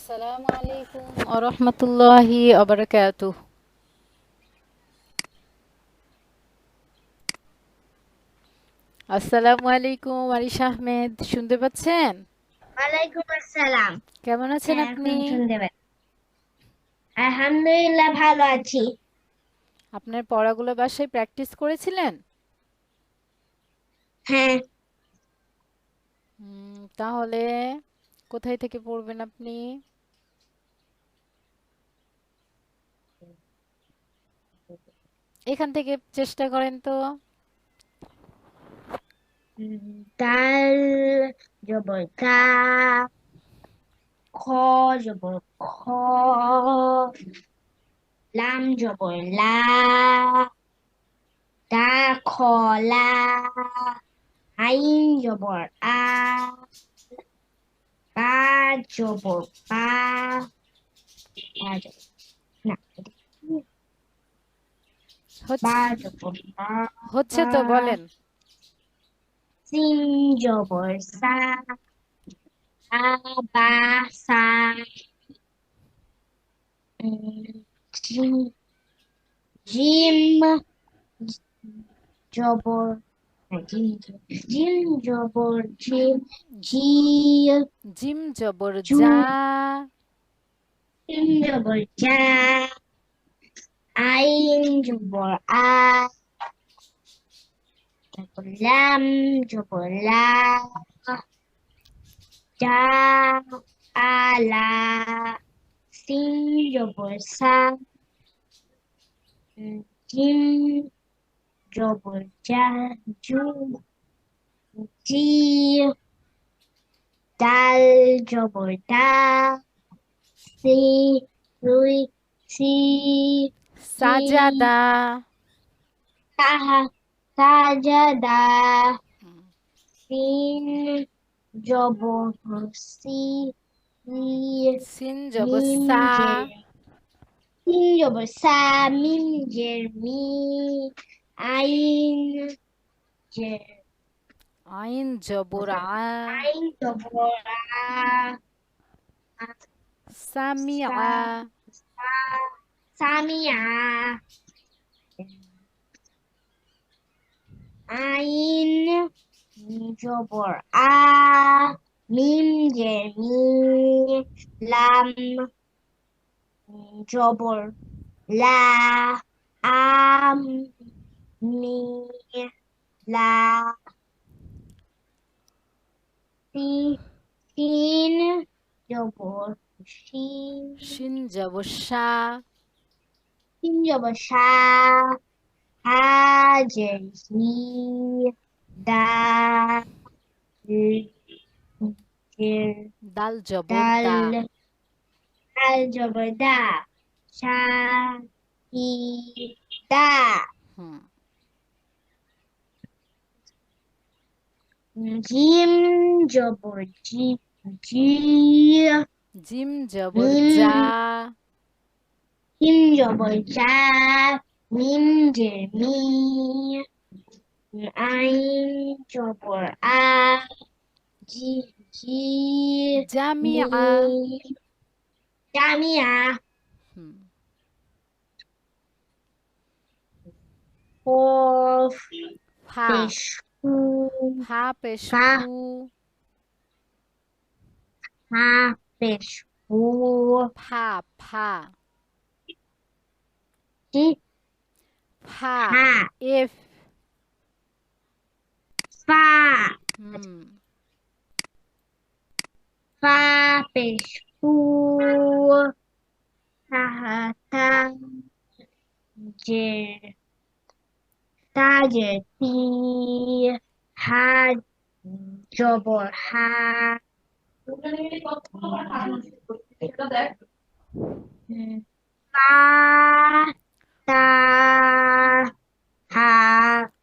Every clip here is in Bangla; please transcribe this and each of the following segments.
আসসালামু আলাইকুম আরহামতুল্লাহি আবরাকাতুহ। আসসালামু আলাইকুম আরিশা আহমেদ, শুনতে পাচ্ছেন? ওয়ালাইকুম আসসালাম। কেমন আছেন হ্যাঁ, আপনি? এখন শুনতে পাচ্ছি। আলহামদুলিল্লাহ, ভালো আছি। আপনার পড়াগুলো বাসায় প্র্যাকটিস করেছিলেন? হ্যাঁ। তাহলে কোথায় থেকে পড়বেন আপনি? এখান থেকে চেষ্টা করেন তো। ডাল জবর দা, খ জবর খ, লাম জবর লা, দা খ লা, আইন জবর আ, বা জবর বা, বা জবর না, বা হচ্ছে জবর বা, হচ্ছে তো বলেন। সিন জবর সা, আ বা সা, জিম জিম জবর জিম জবর জিম, জি জিম জবর জু, জা, জিম জবর জা, আইন জবর আ, তারপর লাম জবর লা, জা আলা, সিন জবর সা, জিম জবর জা, জু, জি, ডাল জবর দা, সি, রুই, সি, জি, সাজাদা, সাহা, সাজাদা, সিন জবর সি, ই, সিন জবর মিম সা, জের, সিন জবর সা, মিম জের মি, আইন জের আইন জবর আ, আইন জবর আ, সামিআ, সা, সা, সামিয়া, আইন জবর আ, মিম জের মি, লাম জবর লা, আম মি, লা, সি, সিন জবর সি, শিন জবর সা, সিন জবর সা, হা জের হি, দা জের দাল জবর ডাল, দা। ডাল জবর দা, সা, হি, দা, হুম। জিম জবর জি, জি, জিম জবর জা, মিম, মিম জবর জা, মিম জের মি, আইন জবর আ, জি, জি, মি, জামিআ। জামিয়া, হুম। কফ ফা, পেশ ফু, ফা পেশ ফা, ফু, ফা পেশ ফু, ফা, ফা, জি, ফা, ফা, এফ। ফা, হুম। ফা পেশ ফু, তা, তা, জের, তাজের তি, হা জবর হা, পা, তা, হা,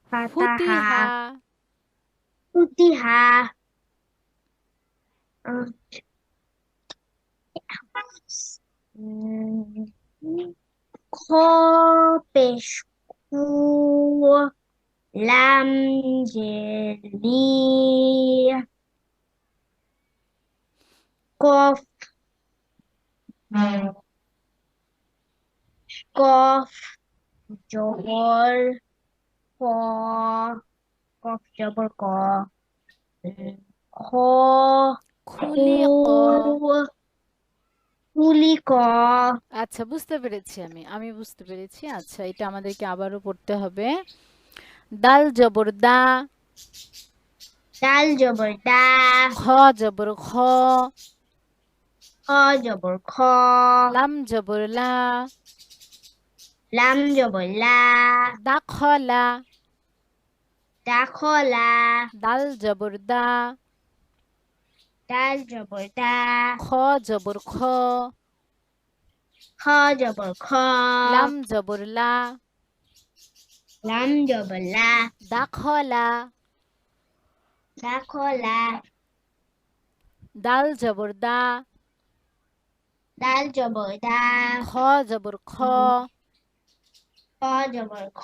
ফাতাহা, ফুতিহা, ফুতিহা, খ পেশ কু, লাম জের লি, কফ কফ জবর ক, কফ জবর ক, খ, খু, খুলিক। কুলি ক, আচ্ছা, বুঝতে পেরেছি আমি বুঝতে পেরেছি। আচ্ছা, এটা আমাদেরকে আবারও পড়তে হবে। দাল জবর দা, ডাল জবর দা, খ জবর খ, খ জবর খ, লাম জবর লা, লাম জবর লা, দাখলা, দাখলা, দাল জবর দা, ডাল জবর দা, খ জবর খ, খ জবর খ, লাম জবর লা, লাম জবর লা, দাখলা, দাখলা, দাল জবর দা, ডাল জবর দা, খ জবর খ, খ জবর খ,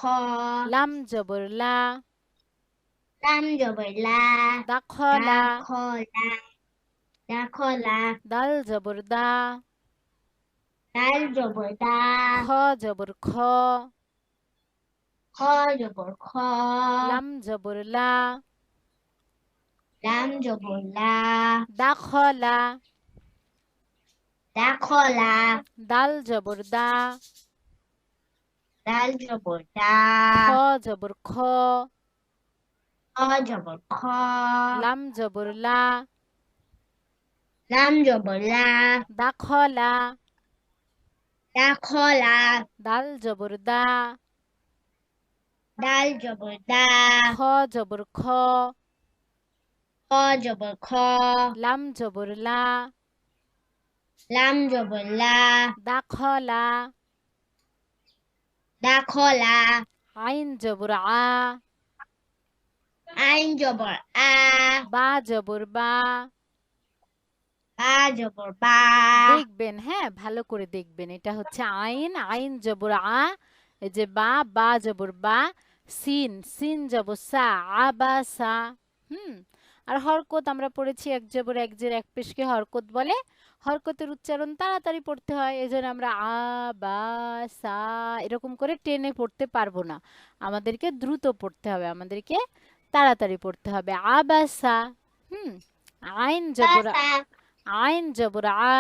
লাম জবর লা, লাম জবর লা, দাখলা, দাখলা, দাখলা, দাল জবর দা, ডাল জবর দা, খ জবর খ, খ জবর খ, লাম জবর লা, লাম জবর লা, দাখলা, দাখলা, দাল জবর দা, ডাল জবর দা, খ জবর খ, খ জবর খ, লাম জবর লা, লাম জবর লা, দাখলা, দাখলা, দাল জবর দা, ডাল জবর দা, খ জবর খ, খ জবর খ, লাম জবর লা, লাম জবর লা, দাখলা, দাখলা, আইন জবর আ, আইন জবর আ, বা জবর বা। বা জবর বা, দেখবেন, হ্যাঁ, ভালো করে দেখবেন। এটা হচ্ছে আইন, আইন জবর আ, এই যে বা, বা জবর বা, সিন, সিন জবর সা, আ বা সা। হুম। আর হরকত আমরা পড়েছি, এক জবর এক জের এক পেশকে হরকত বলে। হরকতের উচ্চারণ তাড়াতাড়ি পড়তে হয়, এজন্য আমরা আ বা সা এরকম করে টেনে পড়তে পারবো না। আমাদেরকে দ্রুত পড়তে হবে, আমাদেরকে তাড়াতাড়ি পড়তে হবে। আ বা সা। হুম। আইন জবর, বাসা, আইন জবর আ,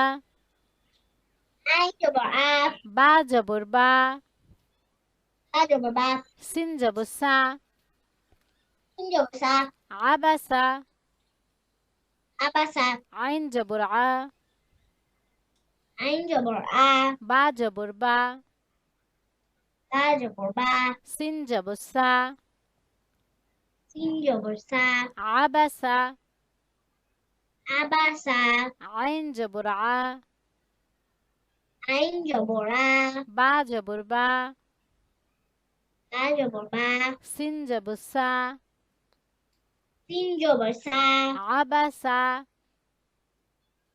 আইন জবর আ, বা জবর বা, বা জবর বা, সিন জবর সা, সিন জবর সা, আবাসা, আবাসা, আইন জবর আ, আইন জবর আ, বা জবর বা, বা জবর বা, সিন জবর সা, সিন জবর সা, আবাসা, আবাসা, আইন জবর আ, আইন জবর আ, বা জবর বা, বা জবর বা, সিন জবর সা, সিন জবর সা, আবাসা,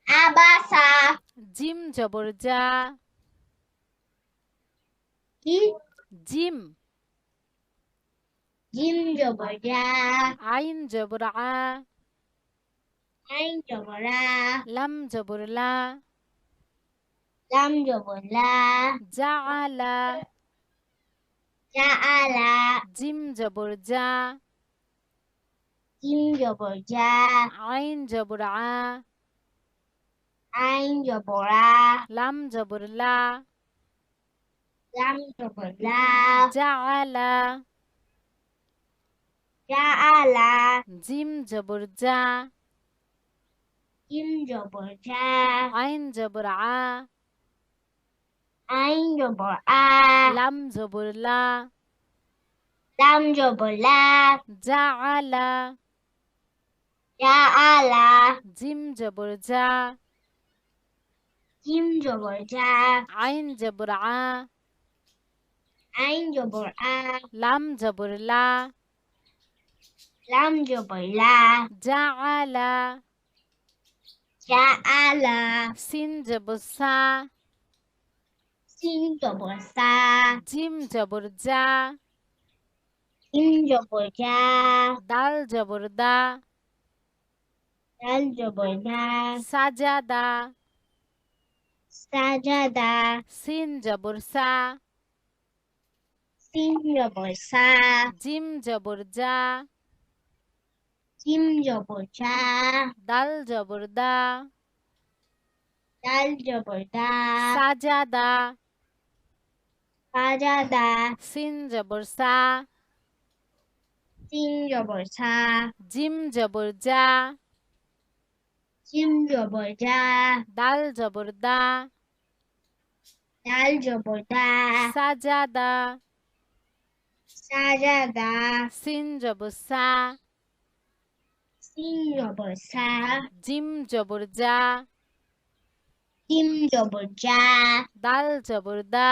আবাসা, জিম জবর জা, কি? জিম, জিম জবর জা, আইন জবর আ, আইন জবর আ, লাম জবর লা, লাম জবর লা, জাআলা, জাআলা, জিম জবর জা, জিম জবর জা, আইন জবর আ, আইন জবর আ, লাম জবর লা, লাম জবর লা, জাআলা, জাআলা, জিম জবর জা, জিম জবর জা, আইন জবর আ, আইন জবর আ, লাম জবর লা, লাম জবর লা, জাআলা, জাআলা, জিম জবর জা, জিম জবর জা, আইন জবর আ, আইন জবর আ, লাম জবর লা, লাম জবর লা, জাআলা, জাআলা, সিন জবর সা, সিন জবর সা, জিম জবর জা, জিম জবর জা, দাল জবর দা, দাল জবর দা, সাজাদা, সাজাদা সিন জবর সা সিন জবর সা জিম জবর জা জিম জবর জা দাল জবর দা দাল জবর দা সাজাদা সাজাদা সিন জবর সা সিন জবর সা জিম জবর জা জিম জবর জা দাল জবর দা দাল জবর দা সাজাদা সাজাদা সিন জবর সা সিন জবর সা জিম জবর জা জিম জবর জা দাল জবর দা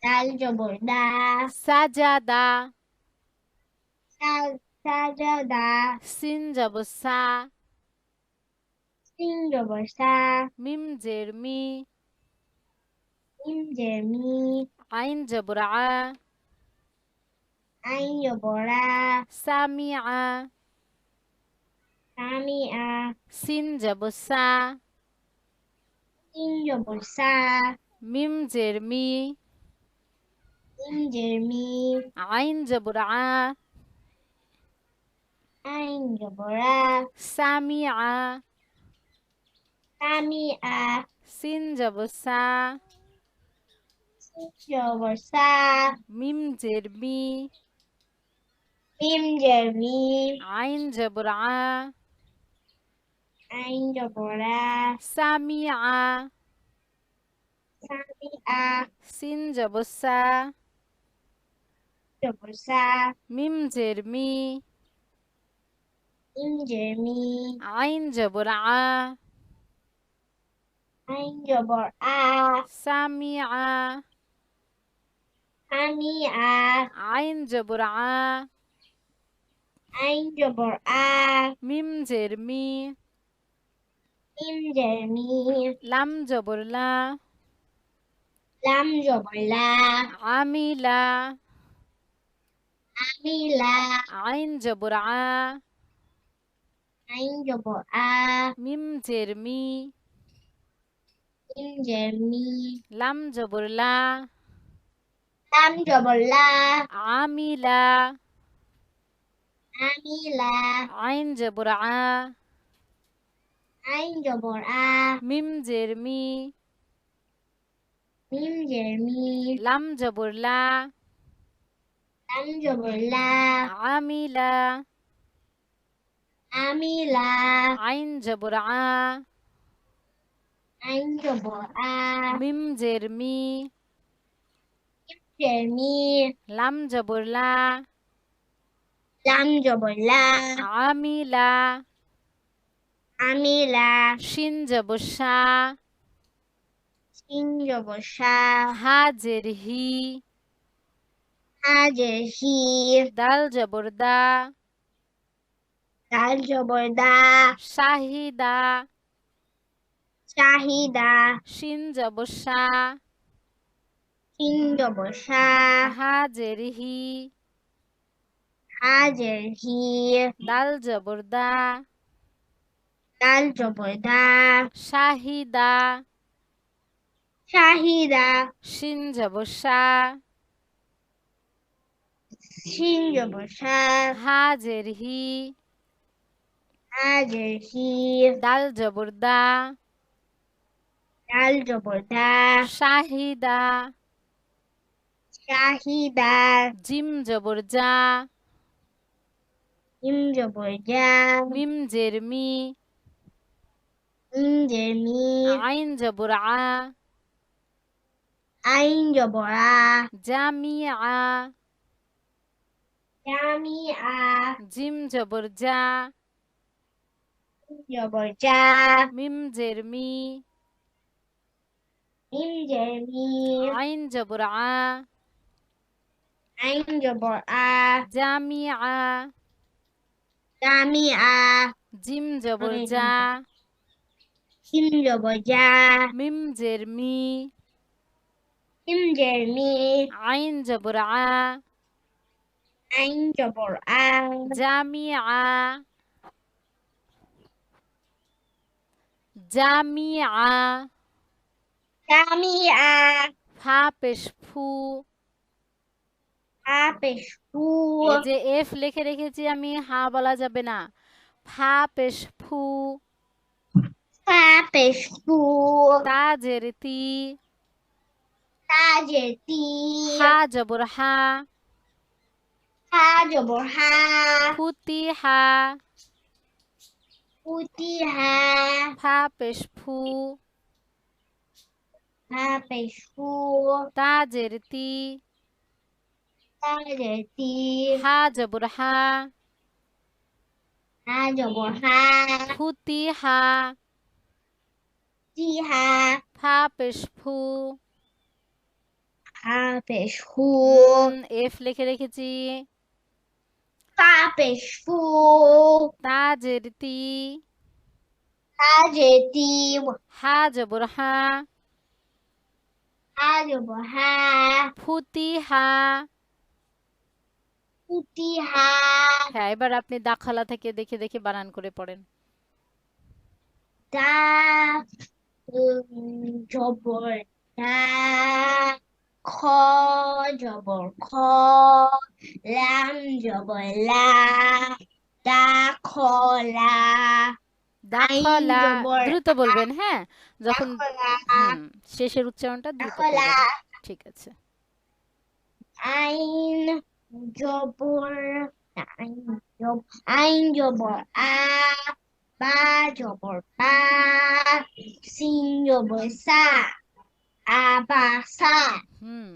দাল জবর দা সাজাদা সাজাদা সিন জবর সা সিন জবর সা মিম জের মি মিম জের মি আইন জবর আ আইন জবর আ সামিআ সামিআ সিন জবর সা সিন জবর সা মিম জের মি মিম জের মি আইন জবর আ আইন জবর আ সামিআ সামিআ সিন জবর সা সিন জবর সা মিম জের মি মিম জের মি আইন জবর আ আইন জবর আ সামিআ সামিআ সিন জবর সা জবর সা মিম জের মি মিম জের মি আইন জবর আ আইন জবর আ সামিআ সামিআ আইন জবর আ আইন জবর আ মিম জের মি মিম জের মি লাম জবর লা লাম জবর লা আমিলা আমিলা আইন জবর আ আইন জবর আ মিম জের মি মিম জের মি লাম জবর লা লাম জবর লা আমিলা আমিলা আইন জবর আ আইন জবর আ মিম জের মি মিম জের মি লাম জবর লা লাম জবর লা আমিলা আমিলা আইন জবর আ আইন জবর আ মিম জের মি জের মি লাম জবর লা লাম জবর লা আমিলা আমিলা শিন জবর শা সিন জবর সা হা জের হি হা জের হি দাল জবর দা দাল জবর দা শাহিদা শাহিদা শিন জবর শা সিন জবর সা হা জের হি হা জের হি দাল জবর দা দাল জবর দা শাহিদা শাহিদা শিন জবর শা সিন জবর সা হা জের হি হা জের হি দাল জবর দা দাল জবর দা শাহিদা শাহিদা জিম জবর জা মিম জবর জা মিম জের মি মিম জের মি আইন জবর আ আইন জবর আ জামিআ জামিআ জিম জবর জা জবর জা মিম জের মি মিম জের মি আইন জবর আ আইন জবর আ জামিআ জামিআ জিম জবর জা সিম জবর জা মিম জের মি সিম জের মি আইন জবর আ আইন জবর আ জামিআ জামিআ জামিআ ফা পেশ ফু। ফা পেশ ফু এই যে এফ লিখে রেখেছি আমি, হা বলা যাবে না। ফা পেশ ফু। ফা পেশ ফু তা জের তি। তা জের তি হা জবর হা। হা জবর হা ফুতি হা। ফুতি হা ফা পেশ ফু। ফা পেশ ফু তা জের তি। তা জের তি হা জবর হা। হা জবর হা ফুতি হা। তি হা ফা পেশ ফু। ফা পেশ ফু এফ লিখে রেখেছি। ফা পেশ ফু তা জের তি। তা জের তি হা জবর হা। হা জবর হা ফুতি হা। ফুতি হা হ্যাঁ, এবার আপনি দাখালা থেকে দেখে দেখে বানান করে পড়েন। দা জবর দা খ জবর খ লাম জবর লা দা খ লা আইন দাখলা। জবর দ্রুত বলবেন, হ্যাঁ? যখন দাখলা শেষের উচ্চারণটা দ্রুত দাখলা করবেন। ঠিক আছে। আইন জবর আইন আইন জবর আ বা জবর বা সিন জবর সা আবাসা হুম।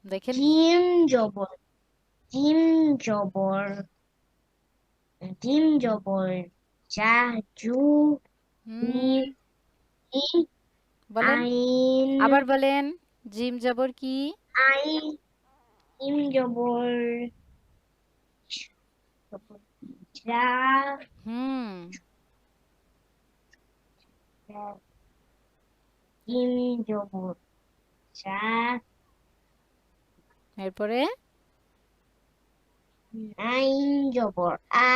দেখেন। জিম জবর জিম জবর জিম জবর জা জু হুম। মিম বলেন, আইন আবার বলেন। জিম জবর কি? আইন জিম জবর জা হুম। জিম জবর জা এরপরে আইন জবর আ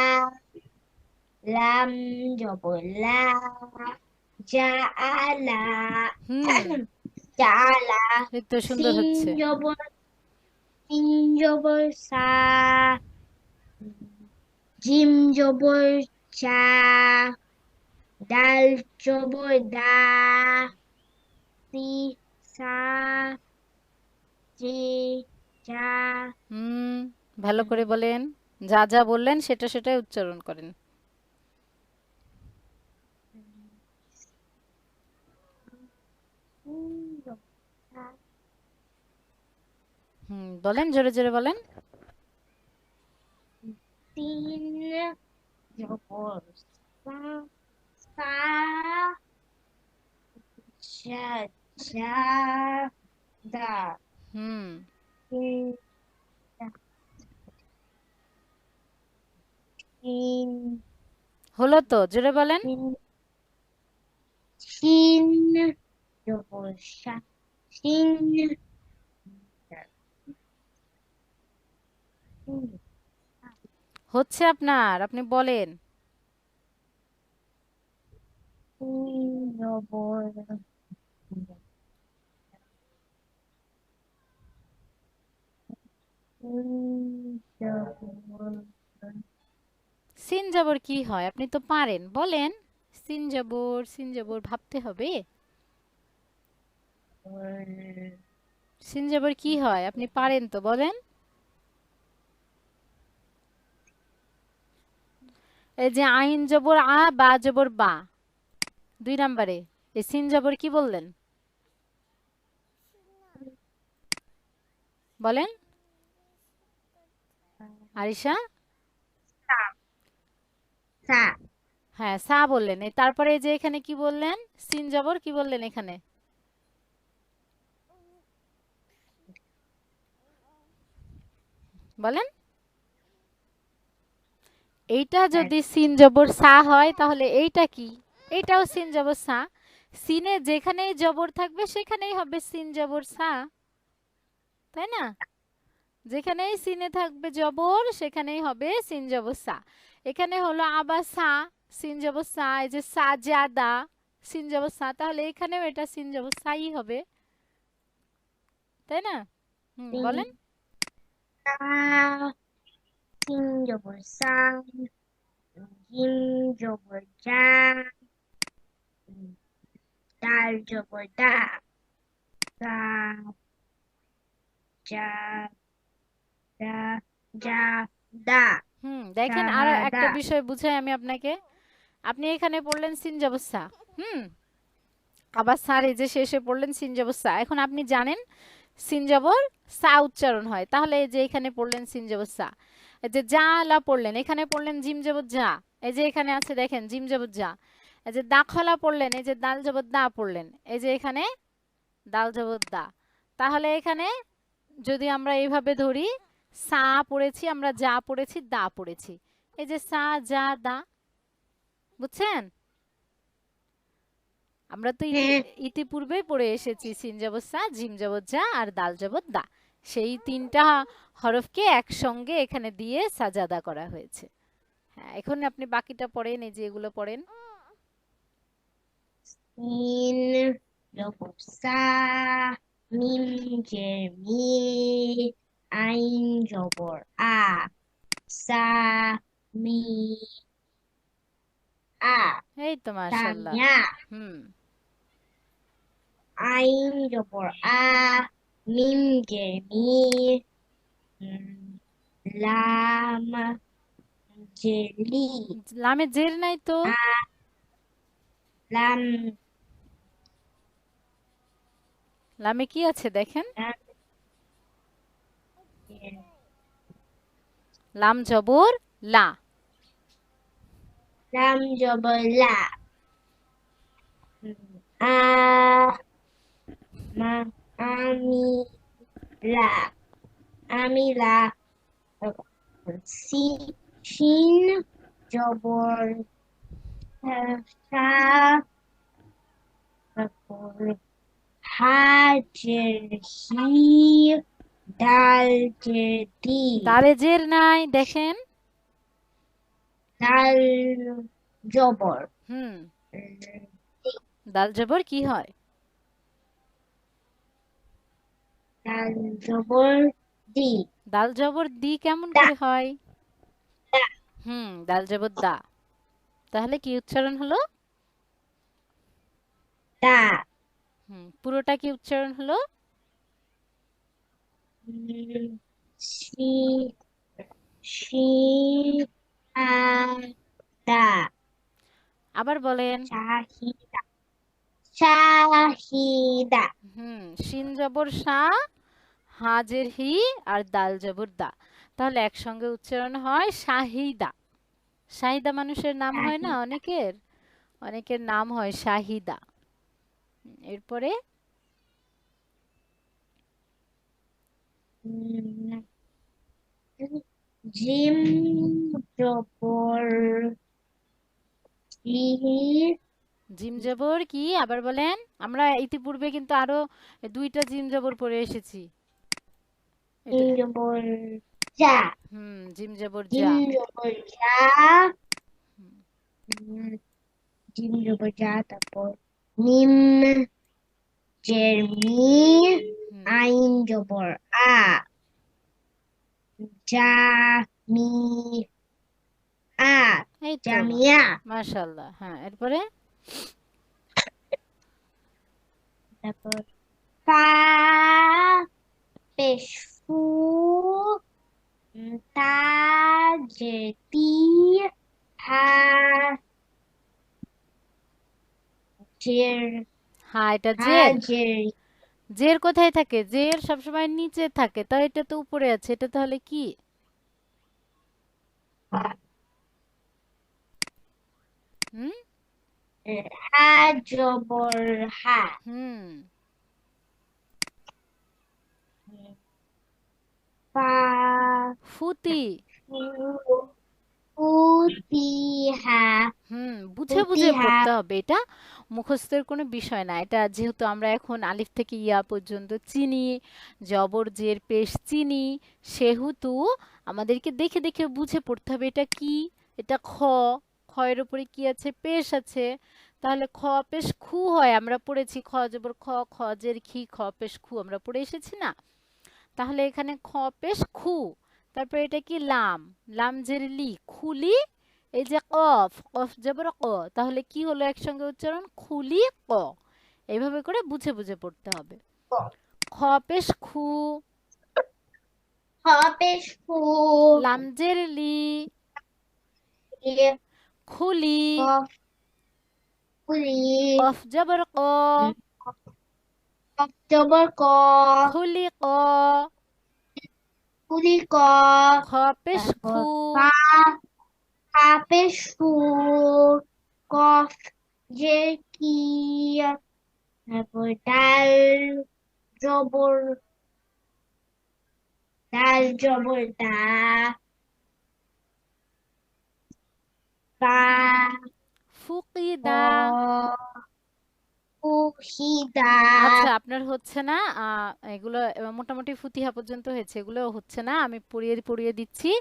লাম জবর লা জা আলা হুম। জালা এই তো সুন্দর সিন হচ্ছে। জবর সিন জবর সা জিম জবর চা ডাল জবর দা সি সা জি যা হুম। ভালো করে বলেন। যা যা বললেন সেটা সেটাই উচ্চারণ করেন। বলেন, জোরে জোরে বলেন। তিন জবর সা সা যা যা দা হুম। তিন তিন হলো তো, জোরে বলেন। তিন তিন জবর সা তিন হচ্ছে আপনার, আপনি বলেন। তিন জবর তিন জবর সিন জবর কি হয়? আপনি তো পারেন, বলেন। সিন জবর ভাবতে হবে। সিন জবর কি হয়? আপনি পারেন তো, বলেন। এই যে আইন জবর আ, বা জবর বা। 2 নাম্বারে এই সিন জবর কি বললেন? বলেন আরিশা। সা সা হ্যাঁ, সা বললেন। তারপরে এই যে এখানে কি বললেন? সিন জবর কি বললেন এখানে? বলেন। এইটা যদি সিন জবর সা হয় তাহলে এইটা কি? এইটাও সিন জবর সা। সিনে যেখানেই জবর থাকবে সেখানেই হবে সিন জবর সা, তাই না? যেখানেই সিনে থাকবে জবর সেখানেই হবে সিন জবর সা। এখানে হলো আবা সা, সিন জবর সা, এই যে সাজাদা সিন জবর সা, তাহলে এখানেও এটা সিন জবর সাই হবে, তাই না? বলেন। সা, সিন জবর সাং, জিম জবর জা, দাল জবর দা, সা, জা, দা, জা, দা, দেখেন আর দা। একটা বিষয় বুঝাই আমি আপনাকে। আপনি এখানে পড়লেন সিন জবর সা, হুম, আবার স্যার এই যে শেষে পড়লেন সিন জবর সা। এখন আপনি জানেন সিন জবর সা উচ্চারণ হয়, তাহলে এই যে এখানে পড়লেন সিন জবর সা। এই যে জা লা পড়লেন, এখানে পড়লেন জিম জবর যা, এই যে এখানে আছে দেখেন জিম জবর যা। এই যে দাখলা পড়লেন, এই যে দাল জবর দা পড়লেন, এই যে এখানে দাল জবর দা। তাহলে এখানে যদি আমরা এইভাবে ধরি, সা পড়েছি আমরা, যা পড়েছি, দা পড়েছি, এই যে সা যা দা, বুঝছেন? আমরা তো হ্যাঁ, ইতিপূর্বেই পড়ে এসেছি সিন জবর সা, জিম জবর যা আর দাল জবর দা। সেই তিনটা হরফকে একসঙ্গে এখানে দিয়ে সাজাদা করা হয়েছে। হ্যাঁ, এখন আপনি বাকিটা পড়েন, এই যে এগুলো পড়েন। সিন জবর সা, মিম জের মি, আইন জবর আ, সা, মি, আ, এই তো মাশাআল্লাহ। সামিয়া। হুম। আইন জবর আ, মিম জের মি, উম, লাম জের লি, লামে জের নাই তো। আ, লাম, লামে কি আছে দেখেন? লাম জের, লাম জবর লা। লাম জবর লা, আ, মা, আমি, লা, আমি লা, সি, শিন জবর সা, তারপর হাজের হি, ডাল জের দি, দালে জের নাই দেখেন। ডাল জবর হুম। দি, দাল জবর কি হয়? ডাল জবর দি, দাল জবর দি কেমন দা, করে হয়? দা, দাল জবর দা। তাহলে কি উচ্চারণ হলো? দা, পুরোটা কি উচ্চারণ হলো? শি, শি, আ, দা, আবার বলেন। শাহিদা, শাহিদা, শিন জবর সা, হাজের হি আর দাল জবর দা, তাহলে একসঙ্গে উচ্চারণ হয় শাহিদা। শাহিদা মানুষের নাম হয় না, শাহিদা। অনেকের অনেকের নাম হয় শাহিদা। এরপরে উম, জিম জবর জি, জিম জবর কি আবার বলেন? আমরা ইতিপূর্বে কিন্তু আরো দুইটা জিম জবর পড়ে এসেছি। এটা জিম জবর যা, জিম জবর জিম যা। জবর যা, উম, জিম জবর যা, তারপর মিম জের মি, হুম আইন জবর আ, যা, মি, আ, এই তো জামিয়া। মাশাআল্লাহ। হ্যাঁ, এরপরে তারপর ফা, পেশ ফু, তা, জের তি, হা, জের, হ্যাঁ, এটা হা, জের। জের, জের কোথায় থাকে? জের সবসময় নিচে থাকে, তাই এটা তো উপরে আছে, এটা তাহলে কি? হুম হা জবর হা, হুম ফা, ফুতি। ফু, ফু, তি, হা, বুঝে বুঝে ফুতিহা। পড়তে হবে এটা। মুখস্থের কোনো বিষয় না। এটা যেহেতু আমরা এখন আলিফ থেকে ইয়া পর্যন্ত চিনি, জবর জের পেশ চিনি, সেহেতু আমাদেরকে দেখে দেখে বুঝে পড়তে হবে এটা কি। এটা খ, খ এর উপরে কি আছে? পেশ আছে। তাহলে খ পেশ খু হয়, আমরা পড়েছি খ জবর খ, খ জের খি, খ পেশ খু আমরা পড়ে এসেছি না? তাহলে এখানে খ পেশ খু, তারপর এটা কি লাম, লাম জের লি, খুলি, এই যে কফ, কফ জবর ক, তাহলে কি হলো একসঙ্গে উচ্চারণ? খুলি ক। এইভাবে করে বুঝে বুঝে পড়তে হবে। খ পেশ খু, খ পেশ খু, লাম জের লি, লি, খুলি, কফ কুলি, কফ জবর ক, কফ জবর ক, খুলি ক, কুলি ক, খ পেশ তারপর খু, ফা, ফা পেশ ফু, কফ যে কি, তারপর ডাল জবর, ডাল জবর দা, বা, ফুকিদা। ক, উহিদা, আচ্ছা, আপনার হচ্ছে না, এগুলো মোটামুটি ফুতিহা পর্যন্ত হয়েছে, এগুলো হচ্ছে না, আমি পড়িয়ে পড়িয়ে দিচ্ছি।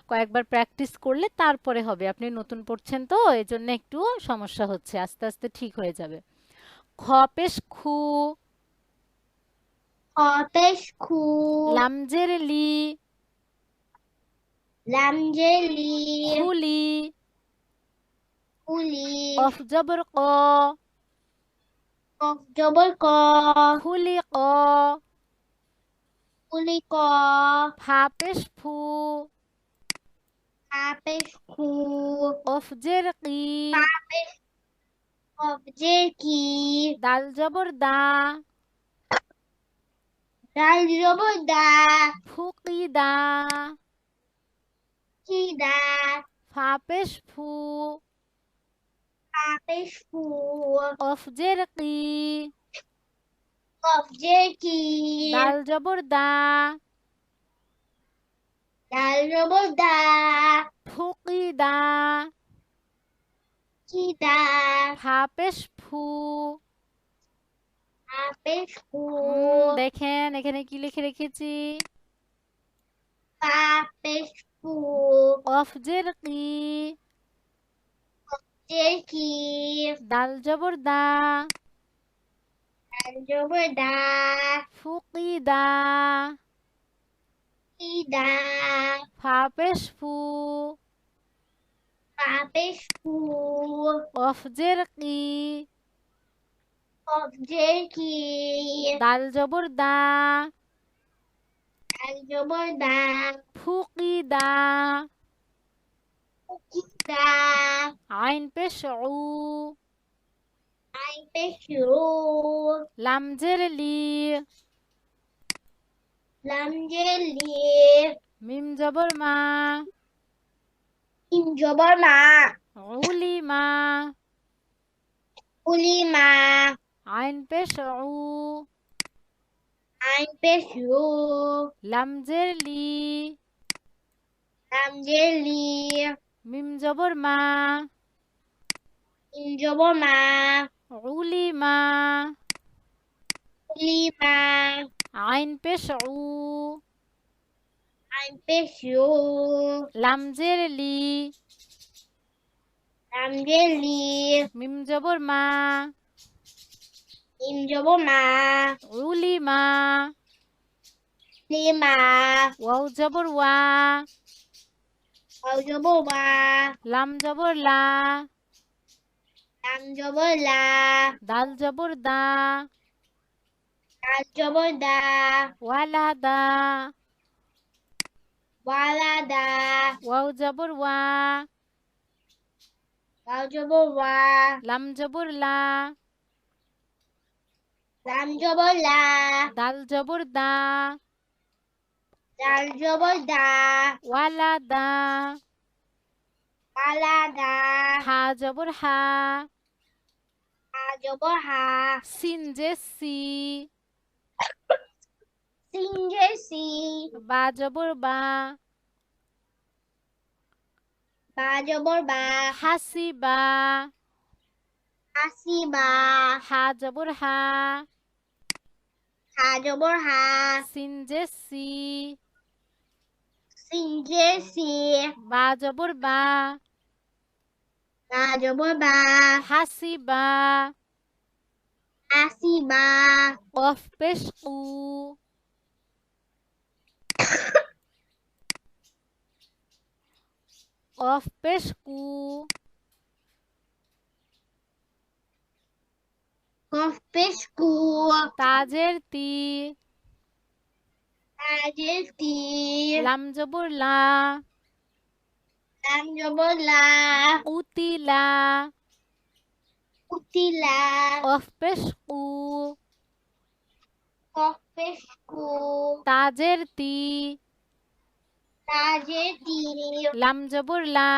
কয়েকবার প্র্যাকটিস করলে তারপরে হবে। আপনি নতুন পড়ছেন তো এই জন্য একটু সমস্যা হচ্ছে, আস্তে আস্তে ঠিক হয়ে যাবে। খ পেশ খু, খ পেশ খু, লামজের লি, লাম যে লি, খুলি, কুলি, কফ জবর ক, কফ জবর ক, খুলি ক, কুলি ক, ফা পেশ ফু, ফা পেশ খু, কফ জের কি, ফা পেশ কফ যে কি, দাল জবর দা, ডাল জবর দা, ফুকিদা, কি দা, ফা পেশ ফু, ফা পেশ ফু, কফ জের কি, কফ যে কি, দাল জবর দা, ডাল জবর দা, ফুকিদা, কি দা, ফা পেশ ফু। ফা পেশ ফু, দেখেন এখানে কি লিখে রেখেছি? ফা পেশ ফু, কফ জের কি, যে কি, দাল জবর দা, ডাল জবর দা, ফুকিদা, কি দা, ফা পেশ ফু, ফা পেশ ফু, কফ জের কি, কফ যে কি, দাল জবর দা, ডাল জবর দা, ফুকিদা, কি দা, আইন পেশ উ, আই পেশ রু, লাম জের লি, লাম যে লি, মিম জবর মা, ইম জবর মা, উলি মা, উলি মা, আইন পেশ উ, আই পেশ রু, লাম জের লি, লাম যে লি, মিম জবর মা, ইম জবর মা, উলি মা, উলি মা, আইন পেশ উ, আই পেশ রু, লাম জের লি, লাম যে লি, মিম জবর মা, ইম জবর মা, উলি মা, লি মা, ওয়াও জবর ওয়া, ওয়াও জবর ওয়া, লাম জবর লা, লাম জবর লা, দাল জবর দা, দাল জবর দা, ওয়ালা দা, ওয়ালা দা, ওয়াও জবর ওয়া, ওয়াও জবর ওয়া, লাম জবর লা, লাম জবর লা, দাল জবর দা, দাল জবর দা, ওয়ালা দা, ওয়ালা দা, হা জবর হা, হা জবর হা, সিন যে সি, সিন যে সি, বা জবর বা, বা জবর বা, হাসিবা, হাসিবা হা জবর হা, হা জবর হা সিন যে সি, সিন যে সি বা জবর বা, বা জবর বা হাসিবা, হাসিবা কফ পেশ কু, কফ পেশ কু, কফ পেশ কু তাজের তি, তাজের তি লাম জবর লা, লাম জবর লা উতিলা, উতিলা কফ পেশ কু, কফ পেশ কু তাজের তি, তাজের তি লাম জবর লা,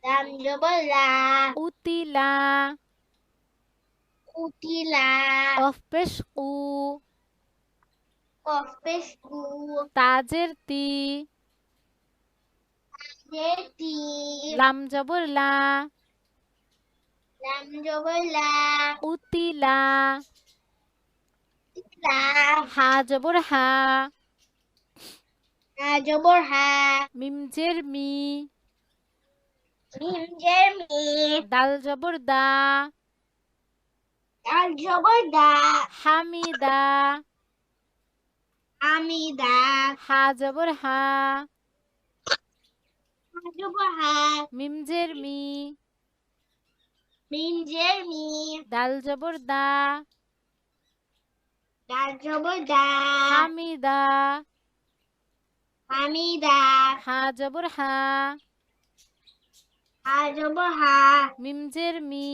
লাম জবর লা উতিলা, উতিলা কফ পেশ কু, কফ পেশ কু তাজের তি, তাজের তি লাম জবর লা, লাম জবর লা উতিলা, উতিলা হা জবর হা, হা জবর হা মিম জের মি, মিম জের মি দাল জবর দা, দাল জবর দা হামিদা, হামিদা হা জবর হা, হা জবর হা মিম জের মি, মিম জের মি দাল জবর দা, দাল জবর দা হামিদা, হামিদা হা জবর হা, হা জবর হা মিম জের মি,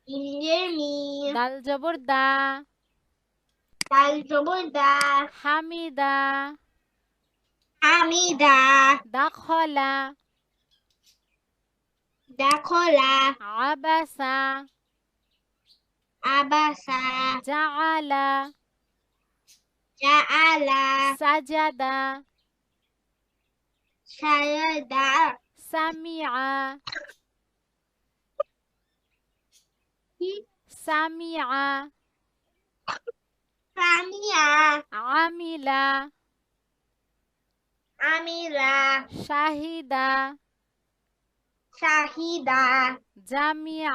মিম জের মি দাল জবর দা, দাল জবর দা হামিদা, হামিদা দাখলা, দাখলা আবাসা, আবাসা জাআলা, জাআলা সাজাদা, সায়াদা সামিআ, সামিআ, সামিয়া আমিলা, আমিরা শাহিদা, শাহিদা জামিআ,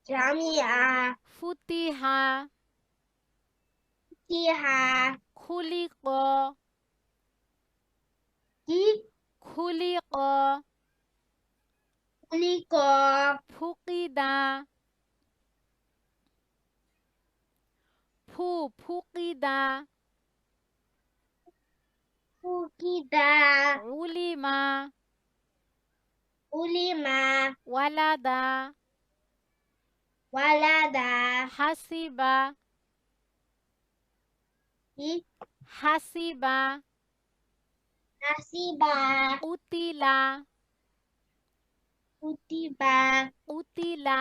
জামিয়া ফুতিহা, তিহা খুলিক, কি খুলিক, লিক ফুকিদা, ফুকিদা, ফুকিদা উলিমা, উলিমা ওয়ালাদা, ওয়ালাদা হাসিবা, কি হাসিবা, নাসিবা উতিলা, কুতিবা উতিলা,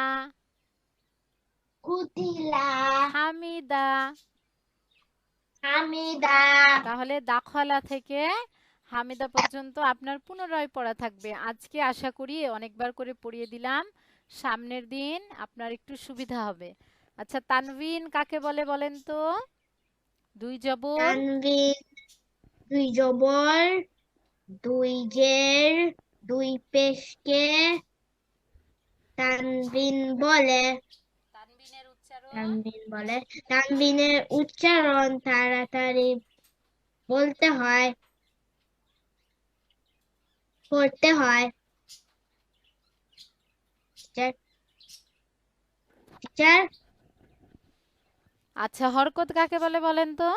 কুতিলা হামিদা। হামিদা তাহলে দাখলা থেকে হামিদা পর্যন্ত আপনার পুনরায় পড়া থাকবে। আজকে আশা করি অনেকবার করে পড়িয়ে দিলাম, সামনের দিন আপনার একটু সুবিধা হবে। আচ্ছা, তানভিন কাকে বলে বলেন তো? দুই জবর, তানবিন দুই জবর দুই জের দুই পেশকে তানবিন বলে। তানবিনের উচ্চারণ তানবিন বলে। তানবিনের উচ্চারণ তাড়াতাড়ি বলতে হয়, করতে হয়। টিচার টিচার আচ্ছা, হরকত কাকে বলে বলেন তো?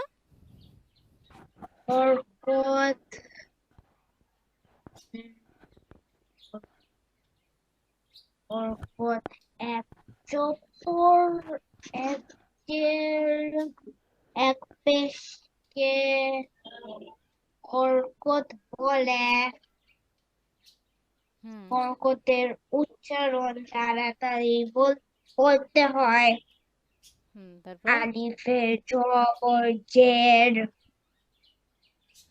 বরকত বরকত এক জবর এক জের এক পেশকে বরকত বলে। হুম বরকতের উচ্চারণ তাড়াতাড়ি বলতে হয়। হুম তারপর আলিফের জবর জের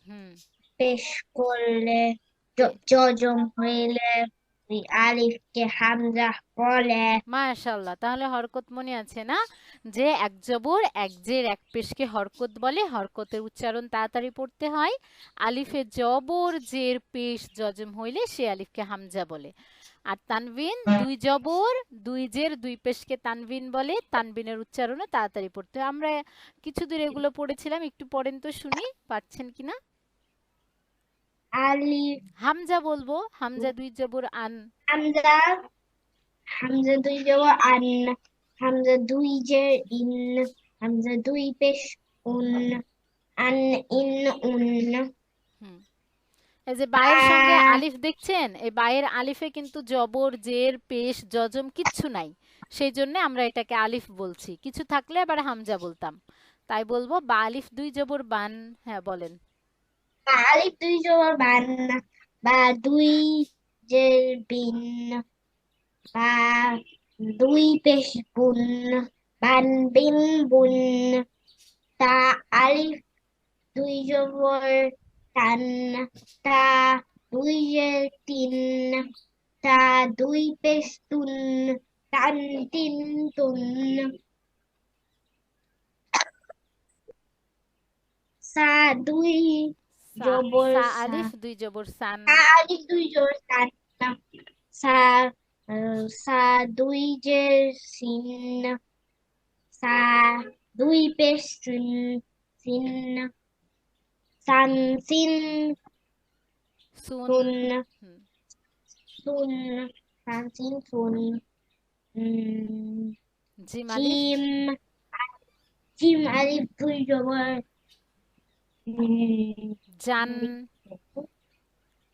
হুম পেশ করলে জজম হইলে ওই আলিফকে হামজা বলে। মাশাআল্লাহ, তাহলে হরকত মনে আছে না, যে এক জবর এক জের এক পেশকে হরকত বলে, হরকতের উচ্চারণ তাড়াতাড়ি পড়তে হয়। আলিফে জবর জের পেশ জজম হইলে সে আলিফকে হামজা বলে। আর তানবিন দুই জবর দুই জের দুই পেশকে তানবিন বলে, তানবিনের উচ্চারণও তাড়াতাড়ি পড়তে হয়। আমরা কিছু দূর এগুলো পড়েছিলাম, একটু পড়েন তো শুনি, পারছেন কিনা। আলিফ হামজা বলবো, হামজা দুই জবর আন। হামজা, হামজা দুই জবর আন, হামজা দুই জের ইন, হামজা দুই পেশ উন, আন ইন উন। হুম, এই যে বায়ের সঙ্গে আলিফ দেখছেন, এই বায়ের আলিফে কিন্তু জবর জের পেশ জজম কিচ্ছু নাই, সেই জন্য আমরা এটাকে আলিফ বলছি। কিছু থাকলে আবার হামজা বলতাম, তাই বলবো বা আলিফ দুই জবর বান। হ্যাঁ বলেন। আলিফ দুই জবর বান, বা দুই জের বিন, বা দুই পেশ বুন, বান বিন বুন। তা আলিফ দুই জবর টান, তা দুই জের তিন, তা দুই পেশ তুন, টান তিন তুন। সা দুই সা, জবর সা সা, আলিফ দুই জবর সান। আলিফ দুই জবর সান, সা সা দুই জের সিন, সা দুই পেশ সিন, সিন, সান সিন সুন। সুন, হুম, সুন, সান সিন সুন। জিম আলিফ। জিম, জিম আলিফ দুই জবর জান।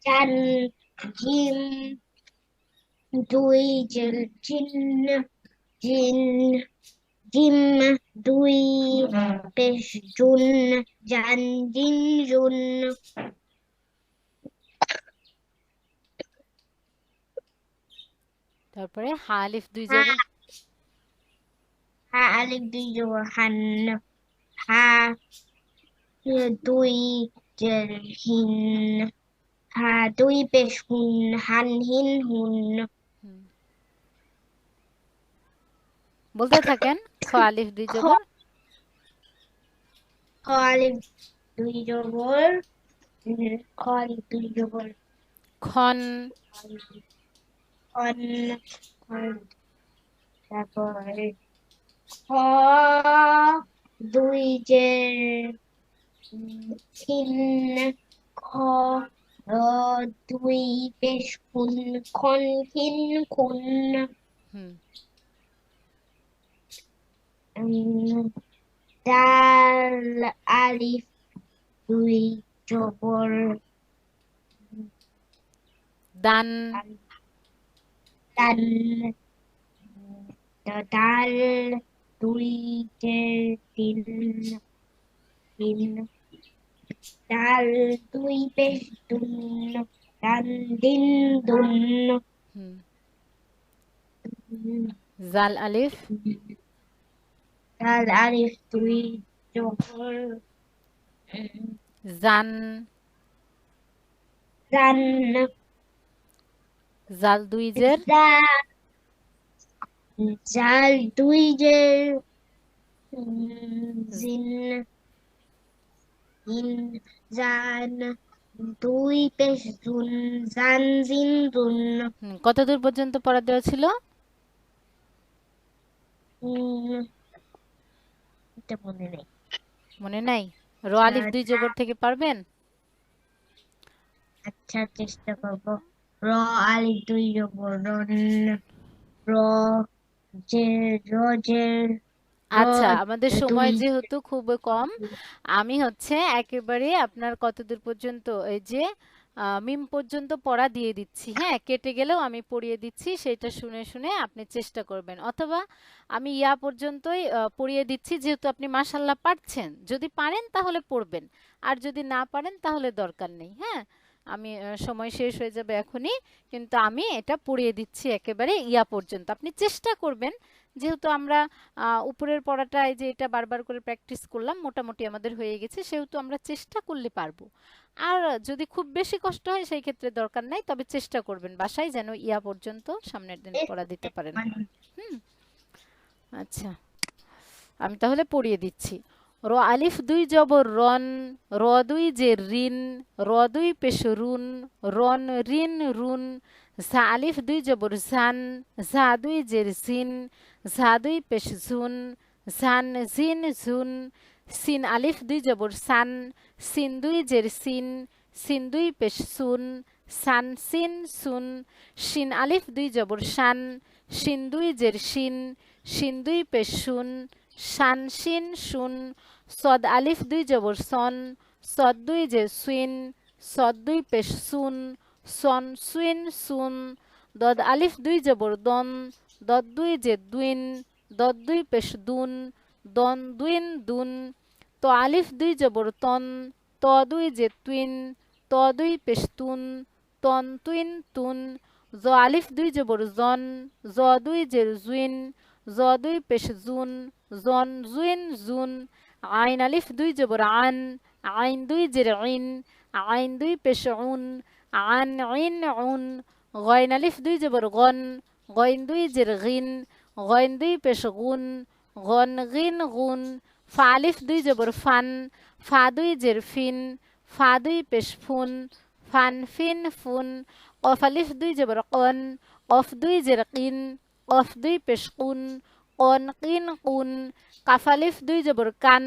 জান, জিম দুই জের জিন, জিন, জিম দুই পেশ জুন, জান জিন জুন। তারপরে হা আলিফ দুই হা, জবর। হা আলিফ দুই জবর হান, হা দুই জের হিন, হা দুই পেশ হুন, হান হিন হুন। হুম, বলতে থাকেন। খ আলিফ দুই খ, জবর। খ আলিফ দুই জবর, খ আলিফ দুই জবর খন। খন, খন। তারপর খ দুই জের খিন, খ দুই পেশ খুন, খন খিন খুন। হুম, ডাল আলিফ দুই জবর দান। দান, ডাল দুই জের তিন, তিন, ডাল দুই পেশ দুন, ডান দিন দুন। হুম, জাল আলিফ। ডাল আলিফ দুই জবর জান। জান, জাল দুই জের। জাল দুই জের জিন, ইন, জান দুই পেশ জুন, জান জিন জুন। কত দূর পর্যন্ত পড়া দেওয়া ছিল? এটা মনে নেই। মনে নাই? র আলিফ দুই জবর থেকে পারবেন? আচ্ছা চেষ্টা করবো। র আলিফ দুই জবর রন, র জের, র জের, র আচ্ছা, আমাদের সময় দুই যেহেতু খুব কম, আমি হচ্ছে একেবারে আপনার কতদূর পর্যন্ত এই যে মিম পর্যন্ত পড়া দিয়ে দিচ্ছি। হ্যাঁ, কেটে গেলেও আমি পড়িয়ে দিচ্ছি, সেটা শুনে শুনে আপনি চেষ্টা করবেন, অথবা আমি ইয়া পর্যন্তই পড়িয়ে দিচ্ছি, যেহেতু আপনি মাশাল্লাহ পারছেন। যদি পারেন তাহলে পড়বেন, আর যদি না পারেন তাহলে দরকার নেই। হ্যাঁ, আমি সময় শেষ হয়ে যাবে এখনই, কিন্তু আমি এটা পড়িয়ে দিচ্ছি একেবারে ইয়া পর্যন্ত। আপনি চেষ্টা করবেন যেহেতু আমরা উপরের পড়াটা এই যে এটা বারবার করে প্র্যাকটিস করলাম, মোটামুটি আমাদের হয়ে গেছে, সেহেতু আমরা চেষ্টা করলে পারবো। আর যদি খুব বেশি কষ্ট হয় সেই ক্ষেত্রে দরকার নাই, তবে চেষ্টা করবেন বাসায় যেন ইয়া পর্যন্ত সামনের দিন পড়া দিতে পারেন। হুম, আচ্ছা, আমি তাহলে পড়িয়ে দিচ্ছি। র আলিফ দুই জবর রন, র দুই জের রিন, র দুই পেশ রুন, রন রিন রুন। ঝা আলিফ দুই জবর ঝান, ঝা দুই জের জিন, ঝা দুই পেশ ঝুন, ঝান জিন ঝুন। সিন আলিফ দুই জবর সান, সিন দুই জের সিন, সিন দুই পেশ সুন, সান সিন সুন। শিন আলিফ দুই জবর শান, শিন দুই জের শিন, শিন দুই পেশ শুন, শান শিন শুন। সদ আলিফ দুই জবর সন, সদ দুই জের সুইন, সদ দুই পেশ সুন, সন সুইন সুন। দদ আলিফ দুই জবর দন, দদ দুই জের দুইন, দদ দুই পেশ দুন, দন দুইন দুন। ত আলিফ দুই জবর তন, ত দুই জের তুইন, ত দুই পেশ তুন, তন তুইন তুন। জ আলিফ দুই জবর জন, জ দুই জের জুইন, জ দুই পেশ জুন, জন জুইন জুন। আইন আলিফ দুই জবর আন, আইন দুই জের ইন, আইন দুই পেশ উন, আন ইন উন। গইন আলিফ দুই জবর গন, গইন দুই জের গিন, গইন দুই পেশ গুন, গন গিন গুন। ফা আলিফ দুই জবর ফান, ফা দুই জের ফিন, ফা দুই পেশ ফুন, ফান ফিন ফুন। কফ আলিফ দুই জবর কন, কফ দুই জের কিন, কফ দুই পেশ কুন, কন কিন কুন। কাফ আলিফ দুই জবর কান,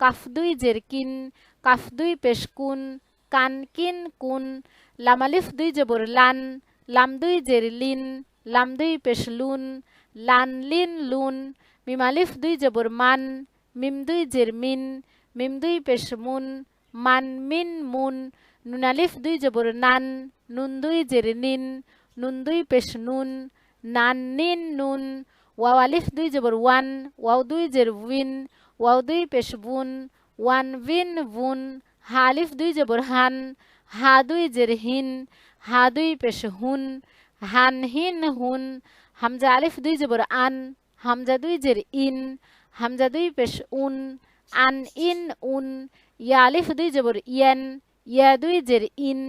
কাফ দুই জের কিন, কাফ দুই পেশ কুন, কান কিন কুন। লাম আলিফ দুই জবর লান, লাম দুই জের লিন, লাম দুই পেশ লুন, লান লিন লুন। মিম আলিফ দুই জবর মান, মিম দুই জের মিন, মিম দুই পেশ মুন, মান মিন মুন। নুন আলিফ দুই জবর নান, নুন দুই জের নিন, নুন দুই পেশ নুন, নান নিন নুন। ওয়াও আলিফ দুই জবর ওয়ান, ওয়াও দুই জের উইন, ওয়াও দুই পেশ বুন, ওয়ান উইন বুন। হা আলিফ দুই জবর হান, হা দুই জের হিন, হা দুই পেশ হুন, হান হিন হুন। হামজা আলিফ দুই জবর আন, হামজা দুই জের ইন, হামজা দুই পেশ উন, আন ইন উন। ইয়া আলিফ দুই জবর ইয়ান, ইয়া দুই জের ইন,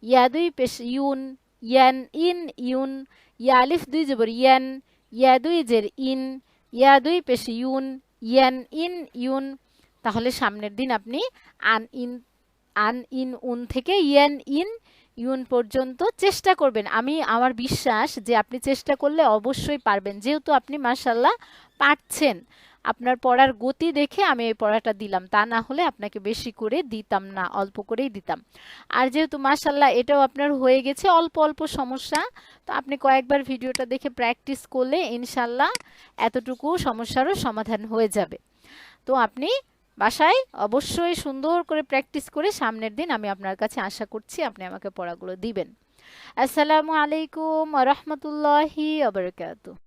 ইয়া দুই পেশ ইউন, ইয়ান ইন ইউন। ইয়া আলিফ দুই জবর ইয়ান, ইয়া দুই জের ইন, ইয়া দুই পেশ ইউন, ইয়ান ইন ইউন। তাহলে সামনের দিন আপনি আন ইন উন থেকে ইয়ান ইন ইউন পর্যন্ত চেষ্টা করবেন। আমার বিশ্বাস যে আপনি চেষ্টা করলে অবশ্যই পারবেন, যেহেতু আপনি মাশাআল্লাহ পারছেন। আপনার পড়ার গতি দেখে আমি এই পড়াটা দিলাম, তা না হলে আপনাকে বেশি করে দিতাম না, অল্প করেই দিতাম। আর যেহেতু মাশাআল্লাহ এটাও আপনার হয়ে গেছে, অল্প অল্প সমস্যা, তো আপনি কয়েকবার ভিডিওটা দেখে প্র্যাকটিস করলে ইনশাআল্লাহ এতটুকু সমস্যারও সমাধান হয়ে যাবে। তো আপনি বাসায় অবশ্যই সুন্দর করে প্র্যাকটিস করে সামনের দিন আমি আপনার কাছে আশা করছি আপনি আমাকে পড়াগুলো দিবেন। আসসালামু আলাইকুম ওয়া রাহমাতুল্লাহি ওয়া বারাকাতুহু।